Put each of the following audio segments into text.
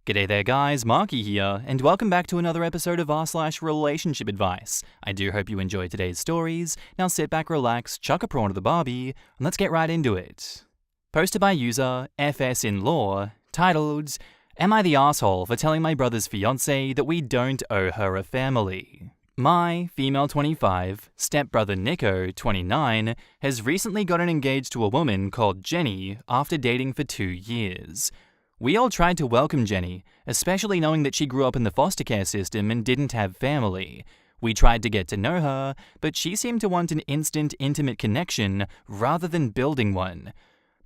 G'day there guys, Marky here, and welcome back to another episode of r/relationship advice. I do hope you enjoyed today's stories. Now sit back, relax, chuck a prawn to the Barbie, and let's get right into it. Posted by user FSInLaw, titled, Am I the asshole for telling my brother's fiancée that we don't owe her a family? My, female 25, stepbrother Nico, 29, has recently gotten engaged to a woman called Jenny after dating for 2 years. We all tried to welcome Jenny, especially knowing that she grew up in the foster care system and didn't have family. We tried to get to know her, but she seemed to want an instant, intimate connection rather than building one.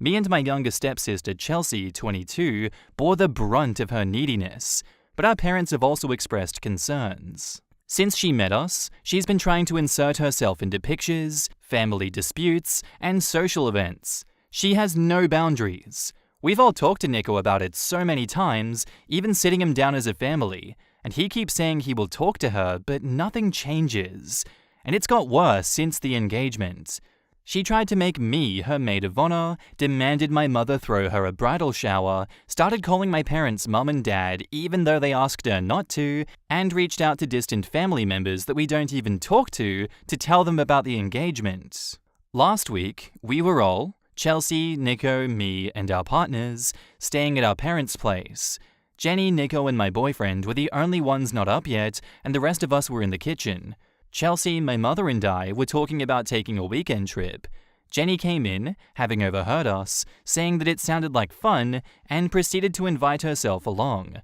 Me and my younger stepsister, Chelsea, 22, bore the brunt of her neediness, but our parents have also expressed concerns. Since she met us, she's been trying to insert herself into pictures, family disputes, and social events. She has no boundaries. We've all talked to Nico about it so many times, even sitting him down as a family, and he keeps saying he will talk to her, but nothing changes. And it's got worse since the engagement. She tried to make me her maid of honor, demanded my mother throw her a bridal shower, started calling my parents mum and dad even though they asked her not to, and reached out to distant family members that we don't even talk to tell them about the engagement. Last week, we were all, Chelsea, Nico, me, and our partners, staying at our parents' place. Jenny, Nico, and my boyfriend were the only ones not up yet, and the rest of us were in the kitchen. Chelsea, my mother, and I were talking about taking a weekend trip. Jenny came in, having overheard us, saying that it sounded like fun, and proceeded to invite herself along.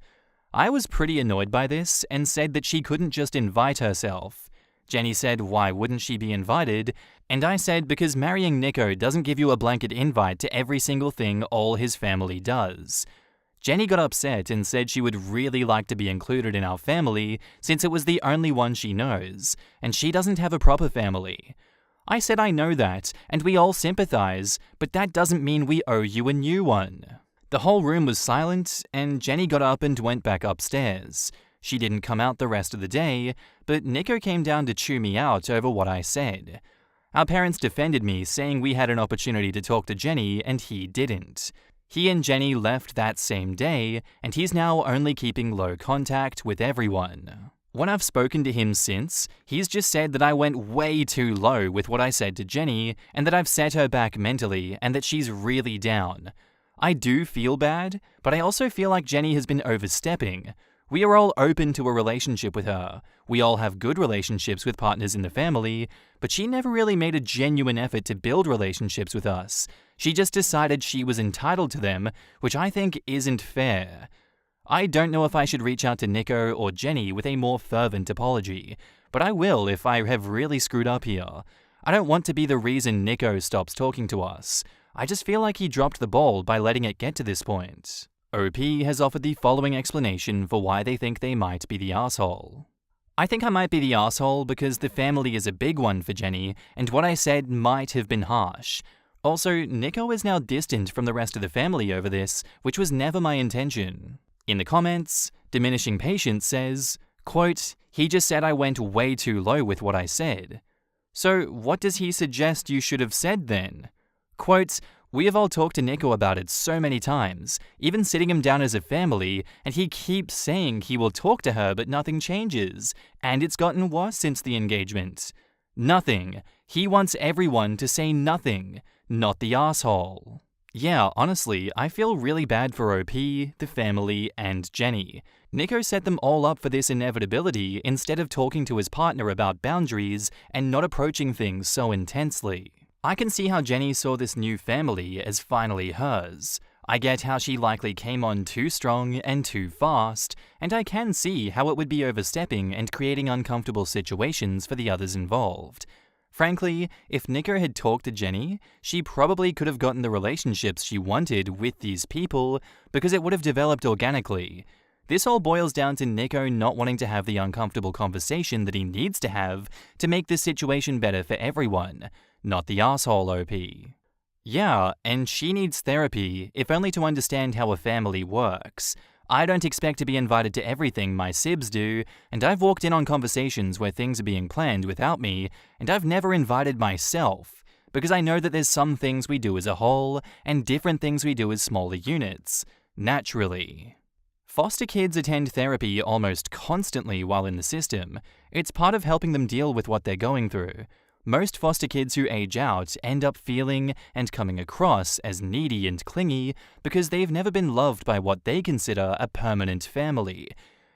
I was pretty annoyed by this, and said that she couldn't just invite herself. Jenny said why wouldn't she be invited, and I said because marrying Nico doesn't give you a blanket invite to every single thing all his family does. Jenny got upset and said she would really like to be included in our family since it was the only one she knows, and she doesn't have a proper family. I said I know that, and we all sympathize, but that doesn't mean we owe you a new one. The whole room was silent, and Jenny got up and went back upstairs. She didn't come out the rest of the day, but Nico came down to chew me out over what I said. Our parents defended me, saying we had an opportunity to talk to Jenny and he didn't. He and Jenny left that same day, and he's now only keeping low contact with everyone. When I've spoken to him since, he's just said that I went way too low with what I said to Jenny, and that I've set her back mentally, and that she's really down. I do feel bad, but I also feel like Jenny has been overstepping. We are all open to a relationship with her. We all have good relationships with partners in the family, but she never really made a genuine effort to build relationships with us. She just decided she was entitled to them, which I think isn't fair. I don't know if I should reach out to Nico or Jenny with a more fervent apology, but I will if I have really screwed up here. I don't want to be the reason Nico stops talking to us. I just feel like he dropped the ball by letting it get to this point. OP has offered the following explanation for why they think they might be the asshole. I think I might be the asshole because the family is a big one for Jenny, and what I said might have been harsh. Also, Nico is now distant from the rest of the family over this, which was never my intention. In the comments, Diminishing Patience says, quote, he just said I went way too low with what I said. So what does he suggest you should have said then? Quote, we have all talked to Nico about it so many times, even sitting him down as a family, and he keeps saying he will talk to her but nothing changes, and it's gotten worse since the engagement. Nothing. He wants everyone to say nothing, not the asshole. Yeah, honestly, I feel really bad for OP, the family, and Jenny. Nico set them all up for this inevitability instead of talking to his partner about boundaries and not approaching things so intensely. I can see how Jenny saw this new family as finally hers. I get how she likely came on too strong and too fast, and I can see how it would be overstepping and creating uncomfortable situations for the others involved. Frankly, if Nico had talked to Jenny, she probably could have gotten the relationships she wanted with these people because it would have developed organically. This all boils down to Nico not wanting to have the uncomfortable conversation that he needs to have to make this situation better for everyone, not the asshole OP. Yeah, and she needs therapy, if only to understand how a family works. I don't expect to be invited to everything my sibs do, and I've walked in on conversations where things are being planned without me, and I've never invited myself, because I know that there's some things we do as a whole, and different things we do as smaller units, naturally. Foster kids attend therapy almost constantly while in the system. It's part of helping them deal with what they're going through. Most foster kids who age out end up feeling and coming across as needy and clingy because they've never been loved by what they consider a permanent family.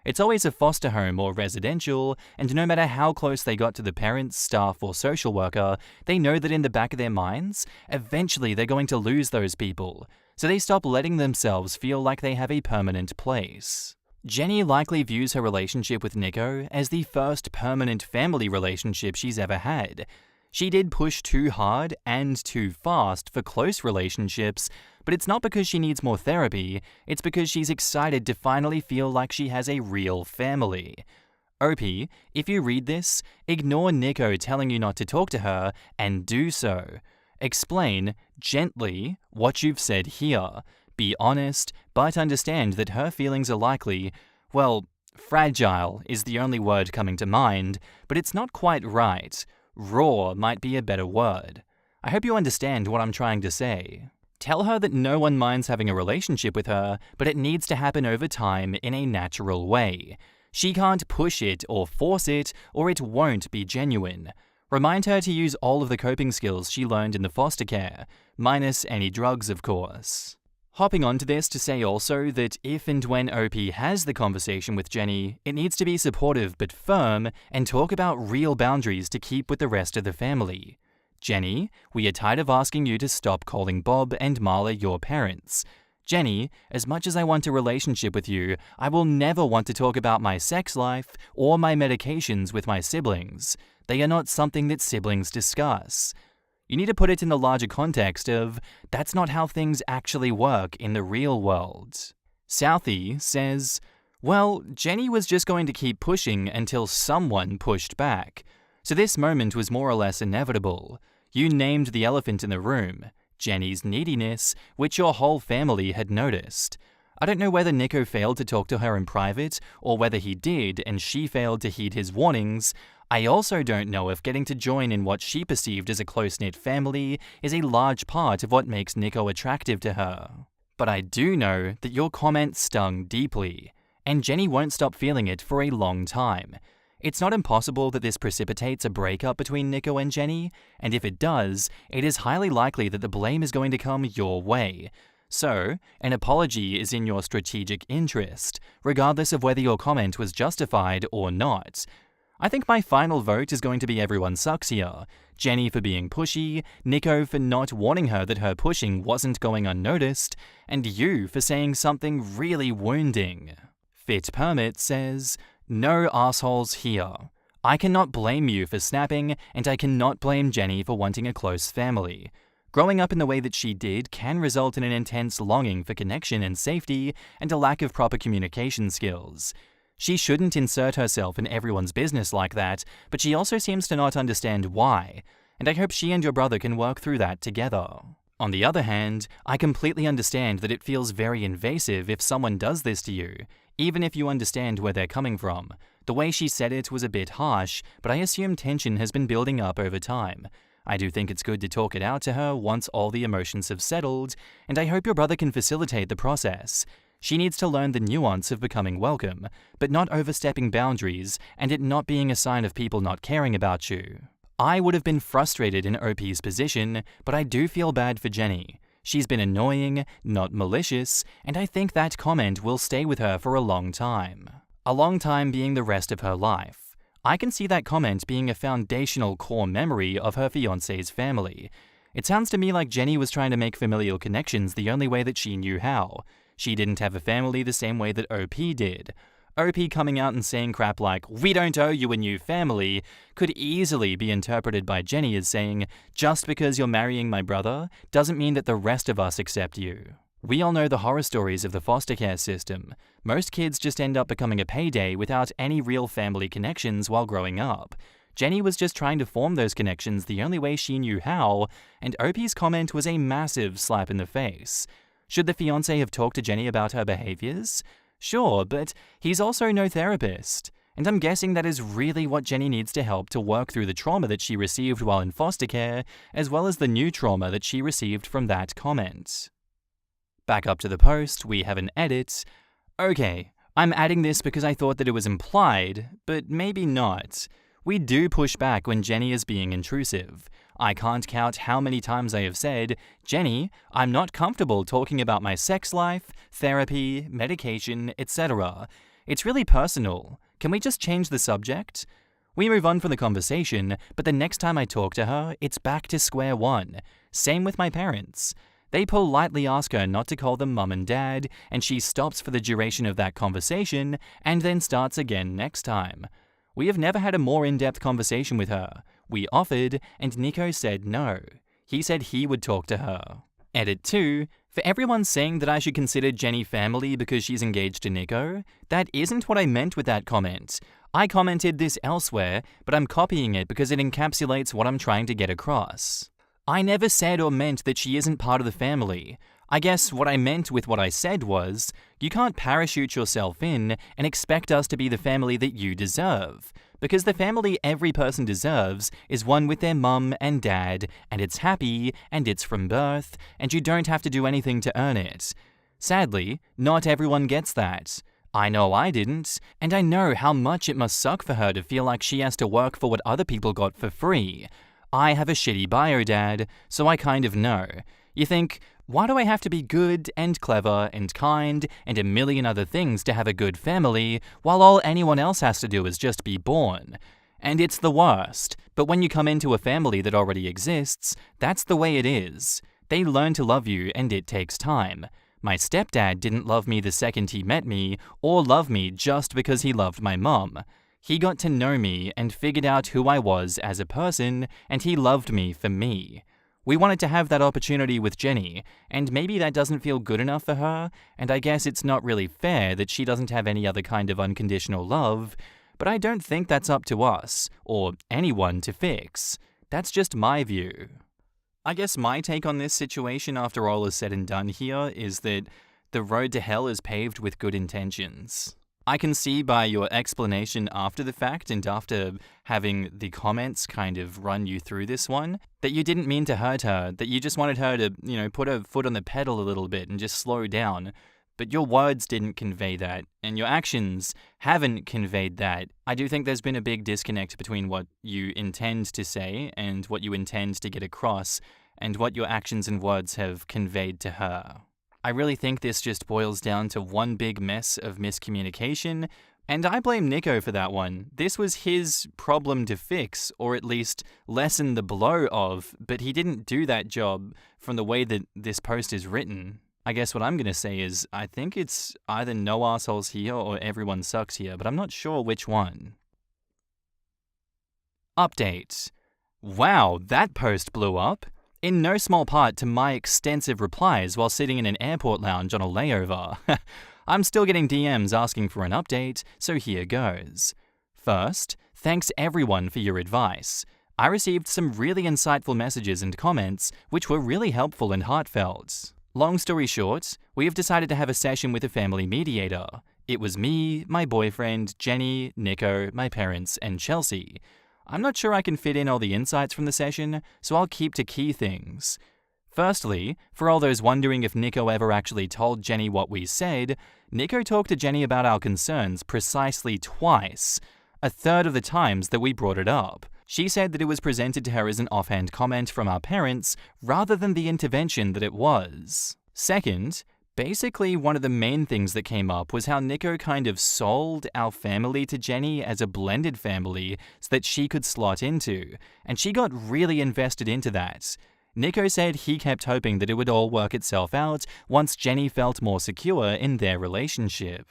It's always a foster home or residential, and no matter how close they got to the parents, staff, or social worker, they know that in the back of their minds, eventually they're going to lose those people. So they stop letting themselves feel like they have a permanent place. Jenny likely views her relationship with Nico as the first permanent family relationship she's ever had. She did push too hard and too fast for close relationships, but it's not because she needs more therapy, it's because she's excited to finally feel like she has a real family. Opie, if you read this, ignore Nico telling you not to talk to her and do so. Explain, gently, what you've said here. Be honest, but understand that her feelings are likely, well, fragile is the only word coming to mind, but it's not quite right. Raw might be a better word. I hope you understand what I'm trying to say. Tell her that no one minds having a relationship with her, but it needs to happen over time in a natural way. She can't push it or force it, or it won't be genuine. Remind her to use all of the coping skills she learned in the foster care, minus any drugs, of course. Hopping onto this to say also that if and when OP has the conversation with Jenny, it needs to be supportive but firm and talk about real boundaries to keep with the rest of the family. Jenny, we are tired of asking you to stop calling Bob and Marla your parents. Jenny, as much as I want a relationship with you, I will never want to talk about my sex life or my medications with my siblings. They are not something that siblings discuss. You need to put it in the larger context of, that's not how things actually work in the real world. Southie says, well, Jenny was just going to keep pushing until someone pushed back. So this moment was more or less inevitable. You named the elephant in the room, Jenny's neediness, which your whole family had noticed. I don't know whether Nico failed to talk to her in private, or whether he did and she failed to heed his warnings. I also don't know if getting to join in what she perceived as a close-knit family is a large part of what makes Nico attractive to her. But I do know that your comment stung deeply, and Jenny won't stop feeling it for a long time. It's not impossible that this precipitates a breakup between Nico and Jenny, and if it does, it is highly likely that the blame is going to come your way. So, an apology is in your strategic interest, regardless of whether your comment was justified or not. I think my final vote is going to be everyone sucks here. Jenny for being pushy, Nico for not warning her that her pushing wasn't going unnoticed, and you for saying something really wounding. Fit Permit says, no assholes here. I cannot blame you for snapping, and I cannot blame Jenny for wanting a close family. Growing up in the way that she did can result in an intense longing for connection and safety, and a lack of proper communication skills. She shouldn't insert herself in everyone's business like that, but she also seems to not understand why, and I hope she and your brother can work through that together. On the other hand, I completely understand that it feels very invasive if someone does this to you, even if you understand where they're coming from. The way she said it was a bit harsh, but I assume tension has been building up over time. I do think it's good to talk it out to her once all the emotions have settled, and I hope your brother can facilitate the process. She needs to learn the nuance of becoming welcome, but not overstepping boundaries and it not being a sign of people not caring about you. I would have been frustrated in OP's position, but I do feel bad for Jenny. She's been annoying, not malicious, and I think that comment will stay with her for a long time. A long time being the rest of her life. I can see that comment being a foundational core memory of her fiancé's family. It sounds to me like Jenny was trying to make familial connections the only way that she knew how. She didn't have a family the same way that OP did. OP coming out and saying crap like, we don't owe you a new family, could easily be interpreted by Jenny as saying, just because you're marrying my brother doesn't mean that the rest of us accept you. We all know the horror stories of the foster care system. Most kids just end up becoming a payday without any real family connections while growing up. Jenny was just trying to form those connections the only way she knew how, and OP's comment was a massive slap in the face. Should the fiancé have talked to Jenny about her behaviors? Sure, but he's also no therapist. And I'm guessing that is really what Jenny needs to help to work through the trauma that she received while in foster care, as well as the new trauma that she received from that comment. Back up to the post, we have an edit. Okay, I'm adding this because I thought that it was implied, but maybe not. We do push back when Jenny is being intrusive. I can't count how many times I have said, Jenny, I'm not comfortable talking about my sex life, therapy, medication, etc. It's really personal. Can we just change the subject? We move on from the conversation, but the next time I talk to her, it's back to square one. Same with my parents. They politely ask her not to call them mum and dad, and she stops for the duration of that conversation and then starts again next time. We have never had a more in-depth conversation with her. We offered, and Nico said no. He said he would talk to her. Edit 2. For everyone saying that I should consider Jenny family because she's engaged to Nico, that isn't what I meant with that comment. I commented this elsewhere, but I'm copying it because it encapsulates what I'm trying to get across. I never said or meant that she isn't part of the family. I guess what I meant with what I said was, you can't parachute yourself in and expect us to be the family that you deserve. Because the family every person deserves is one with their mum and dad, and it's happy, and it's from birth, and you don't have to do anything to earn it. Sadly, not everyone gets that. I know I didn't, and I know how much it must suck for her to feel like she has to work for what other people got for free. I have a shitty bio, Dad, so I kind of know. You think, why do I have to be good and clever and kind and a million other things to have a good family, while all anyone else has to do is just be born? And it's the worst, but when you come into a family that already exists, that's the way it is. They learn to love you and it takes time. My stepdad didn't love me the second he met me, or love me just because he loved my mum. He got to know me and figured out who I was as a person, and he loved me for me. We wanted to have that opportunity with Jenny, and maybe that doesn't feel good enough for her, and I guess it's not really fair that she doesn't have any other kind of unconditional love, but I don't think that's up to us, or anyone, to fix. That's just my view. I guess my take on this situation after all is said and done here is that the road to hell is paved with good intentions. I can see by your explanation after the fact and after having the comments kind of run you through this one, that you didn't mean to hurt her, that you just wanted her to, put her foot on the pedal a little bit and just slow down. But your words didn't convey that, and your actions haven't conveyed that. I do think there's been a big disconnect between what you intend to say and what you intend to get across, and what your actions and words have conveyed to her. I really think this just boils down to one big mess of miscommunication, and I blame Nico for that one. This was his problem to fix, or at least lessen the blow of, but he didn't do that job from the way that this post is written. I guess what I'm going to say is, I think it's either no assholes here or everyone sucks here, but I'm not sure which one. Update. Wow, that post blew up. In no small part to my extensive replies while sitting in an airport lounge on a layover. I'm still getting DMs asking for an update, so here goes. First, thanks everyone for your advice. I received some really insightful messages and comments, which were really helpful and heartfelt. Long story short, we have decided to have a session with a family mediator. It was me, my boyfriend, Jenny, Nico, my parents, and Chelsea. I'm not sure I can fit in all the insights from the session, so I'll keep to key things. Firstly, for all those wondering if Nico ever actually told Jenny what we said, Nico talked to Jenny about our concerns precisely twice, a third of the times that we brought it up. She said that it was presented to her as an offhand comment from our parents, rather than the intervention that it was. Second, basically, one of the main things that came up was how Nico kind of sold our family to Jenny as a blended family so that she could slot into, and she got really invested into that. Nico said he kept hoping that it would all work itself out once Jenny felt more secure in their relationship.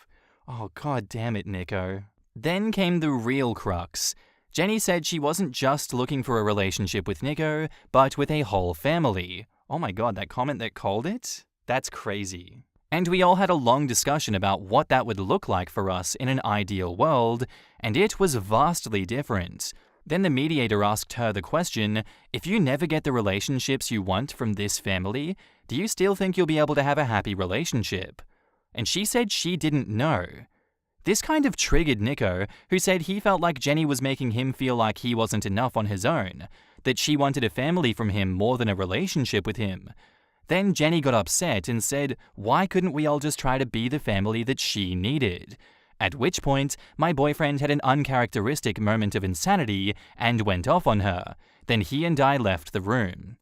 Oh, god damn it, Nico. Then came the real crux. Jenny said she wasn't just looking for a relationship with Nico, but with a whole family. Oh my god, that comment that called it? That's crazy. And we all had a long discussion about what that would look like for us in an ideal world, and it was vastly different. Then the mediator asked her the question, if you never get the relationships you want from this family, do you still think you'll be able to have a happy relationship? And she said she didn't know. This kind of triggered Nico, who said he felt like Jenny was making him feel like he wasn't enough on his own, that she wanted a family from him more than a relationship with him. Then Jenny got upset and said, why couldn't we all just try to be the family that she needed? At which point, my boyfriend had an uncharacteristic moment of insanity and went off on her. Then he and I left the room.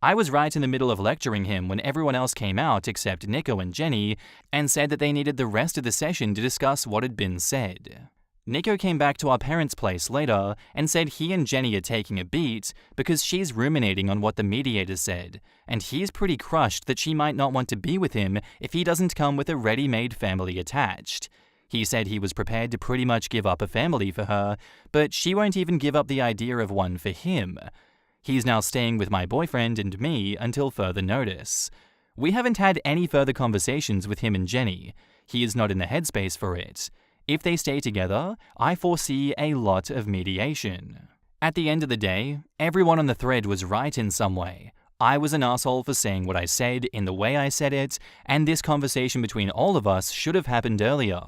I was right in the middle of lecturing him when everyone else came out except Nico and Jenny and said that they needed the rest of the session to discuss what had been said. Nico came back to our parents' place later and said he and Jenny are taking a beat because she's ruminating on what the mediator said, and he's pretty crushed that she might not want to be with him if he doesn't come with a ready-made family attached. He said he was prepared to pretty much give up a family for her, but she won't even give up the idea of one for him. He's now staying with my boyfriend and me until further notice. We haven't had any further conversations with him and Jenny. He is not in the headspace for it. If they stay together, I foresee a lot of mediation. At the end of the day, everyone on the thread was right in some way. I was an asshole for saying what I said in the way I said it, and this conversation between all of us should have happened earlier.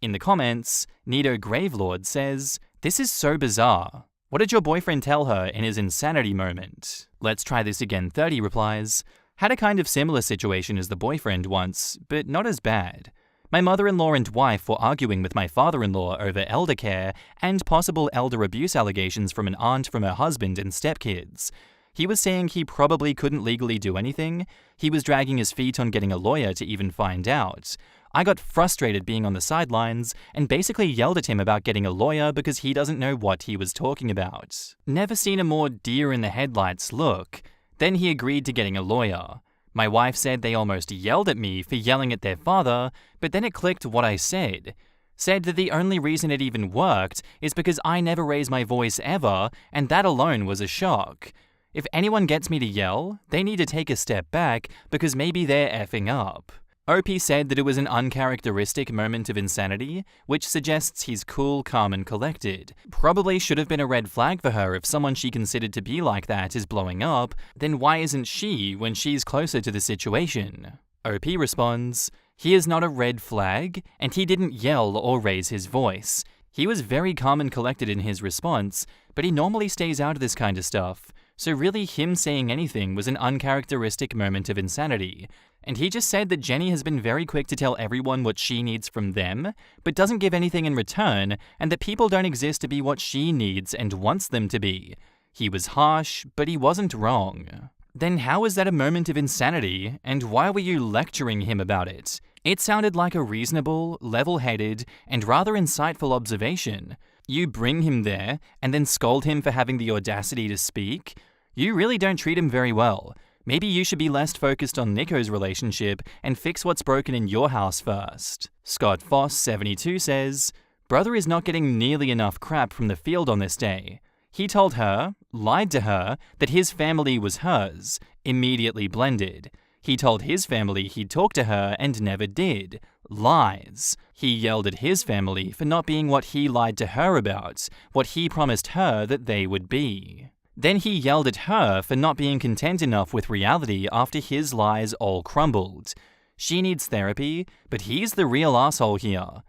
In the comments, Nito Gravelord says, "This is so bizarre. What did your boyfriend tell her in his insanity moment?" Let's try this again 30 replies, "Had a kind of similar situation as the boyfriend once, but not as bad. My mother-in-law and wife were arguing with my father-in-law over elder care and possible elder abuse allegations from an aunt from her husband and stepkids. He was saying he probably couldn't legally do anything. He was dragging his feet on getting a lawyer to even find out. I got frustrated being on the sidelines and basically yelled at him about getting a lawyer because he doesn't know what he was talking about. Never seen a more deer-in-the-headlights look. Then he agreed to getting a lawyer. My wife said they almost yelled at me for yelling at their father, but then it clicked what I said. Said that the only reason it even worked is because I never raised my voice ever, and that alone was a shock. If anyone gets me to yell, they need to take a step back because maybe they're effing up." OP said that it was an uncharacteristic moment of insanity, which suggests he's cool, calm, and collected. Probably should have been a red flag for her if someone she considered to be like that is blowing up, then why isn't she when she's closer to the situation? OP responds, "He is not a red flag, and he didn't yell or raise his voice. He was very calm and collected in his response, but he normally stays out of this kind of stuff. So really him saying anything was an uncharacteristic moment of insanity. And he just said that Jenny has been very quick to tell everyone what she needs from them, but doesn't give anything in return, and that people don't exist to be what she needs and wants them to be. He was harsh, but he wasn't wrong." Then how is that a moment of insanity, and why were you lecturing him about it? It sounded like a reasonable, level-headed, and rather insightful observation. You bring him there, and then scold him for having the audacity to speak? You really don't treat him very well. Maybe you should be less focused on Nico's relationship and fix what's broken in your house first. Scott Foss, 72, says, "Brother is not getting nearly enough crap from the field on this day. He told her, lied to her, that his family was hers, immediately blended. He told his family he'd talk to her and never did. Lies. He yelled at his family for not being what he lied to her about, what he promised her that they would be. Then he yelled at her for not being content enough with reality after his lies all crumbled. She needs therapy, but he's the real asshole here.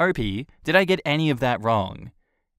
Opie, did I get any of that wrong?"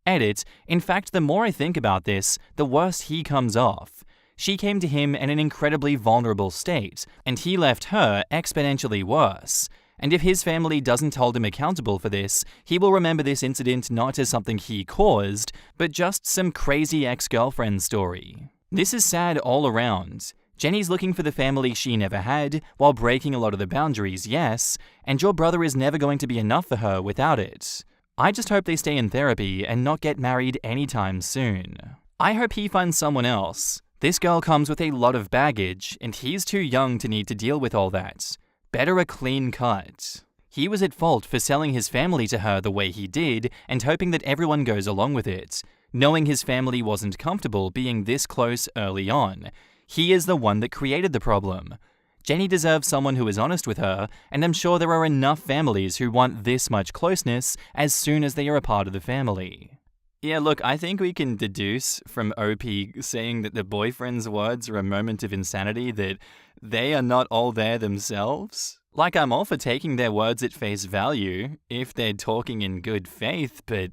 Edit, in fact, the more I think about this, the worse he comes off. She came to him in an incredibly vulnerable state, and he left her exponentially worse. And if his family doesn't hold him accountable for this, he will remember this incident not as something he caused, but just some crazy ex-girlfriend story. This is sad all around. Jenny's looking for the family she never had, while breaking a lot of the boundaries, yes, and your brother is never going to be enough for her without it. I just hope they stay in therapy and not get married anytime soon. I hope he finds someone else. This girl comes with a lot of baggage, and he's too young to need to deal with all that. Better a clean cut. He was at fault for selling his family to her the way he did and hoping that everyone goes along with it, knowing his family wasn't comfortable being this close early on. He is the one that created the problem. Jenny deserves someone who is honest with her, and I'm sure there are enough families who want this much closeness as soon as they are a part of the family. Yeah, look, I think we can deduce from OP saying that the boyfriend's words are a moment of insanity that they are not all there themselves. Like, I'm all for taking their words at face value if they're talking in good faith, but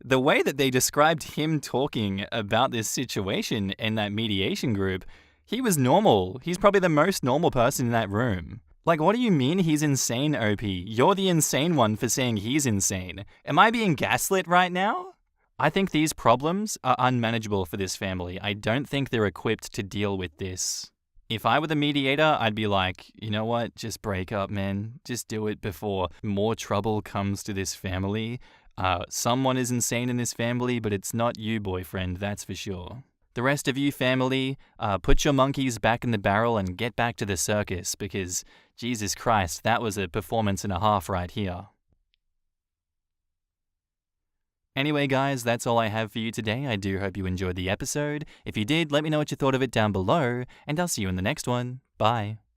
the way that they described him talking about this situation in that mediation group, He was normal. He's probably the most normal person in that room. Like, what do you mean he's insane, OP? You're the insane one for saying he's insane. Am I being gaslit right now? I think these problems are unmanageable for this family. I don't think they're equipped to deal with this. If I were the mediator, I'd be like, you know what? Just break up, man. Just do it before more trouble comes to this family. Someone is insane in this family, but it's not you, boyfriend, that's for sure. The rest of you, family, put your monkeys back in the barrel and get back to the circus because, Jesus Christ, that was a performance and a half right here. Anyway, guys, that's all I have for you today. I do hope you enjoyed the episode. If you did, let me know what you thought of it down below, and I'll see you in the next one. Bye.